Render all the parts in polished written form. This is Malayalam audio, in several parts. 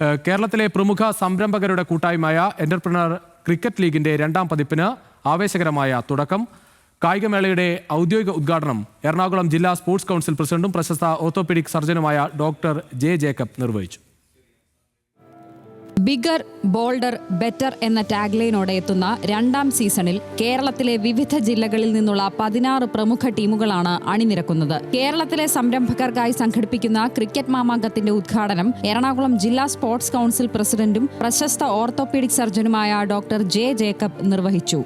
കേരളത്തിലെ പ്രമുഖ സംരംഭകരുടെ കൂട്ടായ്മയായ എന്റർപ്രണർ ക്രിക്കറ്റ് ലീഗിന്റെ രണ്ടാം പതിപ്പിന് ആവേശകരമായ തുടക്കം. കായികമേളയുടെ ഔദ്യോഗിക ഉദ്ഘാടനം എറണാകുളം ജില്ലാ സ്പോർട്സ് കൗൺസിൽ പ്രസിഡന്റും പ്രശസ്ത ഓർത്തോപീഡിക് സർജനുമായ ഡോക്ടർ ജെ ജേക്കബ് നിർവഹിച്ചു. ബിഗർ, ബോൾഡർ, ബെറ്റർ എന്ന ടാഗ്ലൈനോടെ എത്തുന്ന രണ്ടാം സീസണിൽ കേരളത്തിലെ വിവിധ ജില്ലകളിൽ നിന്നുള്ള 16 പ്രമുഖ ടീമുകളാണ് അണിനിരക്കുന്നത്. കേരളത്തിലെ സംരംഭകർക്കായി സംഘടിപ്പിക്കുന്ന ക്രിക്കറ്റ് മാമാങ്കത്തിന്റെ ഉദ്ഘാടനം എറണാകുളം ജില്ലാ സ്പോർട്സ് കൗൺസിൽ പ്രസിഡന്റും പ്രശസ്ത ഓർത്തോപീഡിക് സർജനുമായ ഡോക്ടർ ജെ ജേക്കബ് നിർവഹിച്ചു.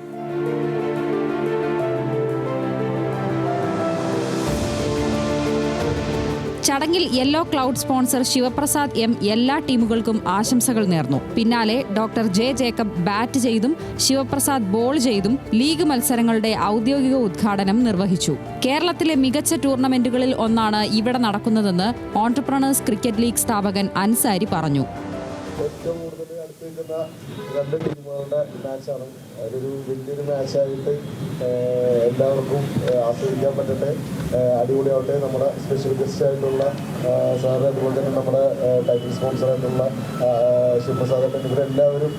ചടങ്ങിൽ yellow cloud sponsor Sivaprasad M എല്ലാ ടീമുകൾക്കും ആശംസകൾ നേർന്നു. പിന്നാലെ ഡോക്ടർ ജെ ജേക്കബ് ബാറ്റ് ചെയ്തും ശിവപ്രസാദ് ബോൾ ചെയ്തും ലീഗ് മത്സരങ്ങളുടെ ഔദ്യോഗിക ഉദ്ഘാടനം നിർവഹിച്ചു. കേരളത്തിലെ മികച്ച ടൂർണമെന്റുകളിൽ ഒന്നാണ് ഇവിടെ നടക്കുന്നതെന്ന് ഓൺട്രപ്രണേഴ്സ് ക്രിക്കറ്റ് ലീഗ് സ്ഥാപകൻ അൻസാരി പറഞ്ഞു. ഏറ്റവും കൂടുതൽ അടുത്തിരിക്കുന്ന രണ്ട് ടീമുകളുടെ മാച്ചാണ്. അതൊരു വലിയൊരു മാച്ചായിട്ട് എല്ലാവർക്കും ആസ്വദിക്കാൻ പറ്റട്ടെ, അടിപൊളിയാവട്ടെ. നമ്മുടെ സ്പെഷ്യൽ ഗസ്റ്റ് ആയിട്ടുള്ള സാറ്, അതുപോലെ തന്നെ നമ്മുടെ ടൈറ്റിൽ സ്പോൺസറായിട്ടുള്ള ശിവപ്രസാദ്, ഇവരെല്ലാവരും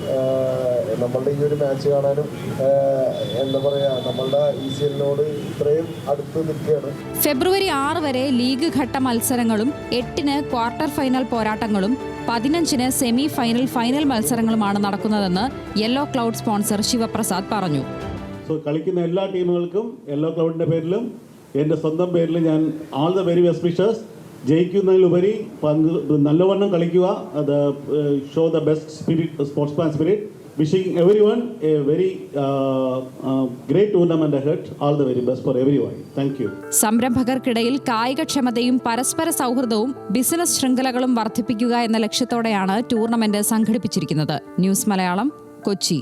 നമ്മളുടെ ഈ ഒരു മാച്ച് കാണാനും എന്താ പറയുക, നമ്മളുടെ ECLനോട് ഇത്രയും അടുത്ത് നിൽക്കുകയാണ്. ഫെബ്രുവരി 6 വരെ ലീഗ് ഘട്ട മത്സരങ്ങളും 8-ന് ക്വാർട്ടർ ഫൈനൽ പോരാട്ടങ്ങളും 15-ന് സെമി ഫൈനൽ, ഫൈനൽ മത്സരങ്ങളുമാണ് നടക്കുന്നതെന്ന് യെല്ലോ ക്ലൗഡ് സ്പോൺസർ ശിവപ്രസാദ് പറഞ്ഞു. കളിക്കുന്ന എല്ലാ ടീമുകൾക്കും യെല്ലോ ക്ലൗഡിന്റെ പേരിലും എൻ്റെ സ്വന്തം പേരിലും ഞാൻ all the very best wishes. ജയിക്കുന്നതിലുപരി നല്ലവണ്ണം കളിക്കുക, അത് show the best spirit, sportsman spirit. Wishing everyone a very great tournament ahead. All the very best for everyone. Thank you. സംരംഭകർക്കിടയിൽ കായികക്ഷമതയും പരസ്പര സൗഹൃദവും ബിസിനസ് ശൃംഖലകളും വർദ്ധിപ്പിക്കുക എന്ന ലക്ഷ്യത്തോടെയാണ് ടൂർണമെന്റ് സംഘടിപ്പിച്ചിരിക്കുന്നത്. ന്യൂസ് മലയാളം, കൊച്ചി.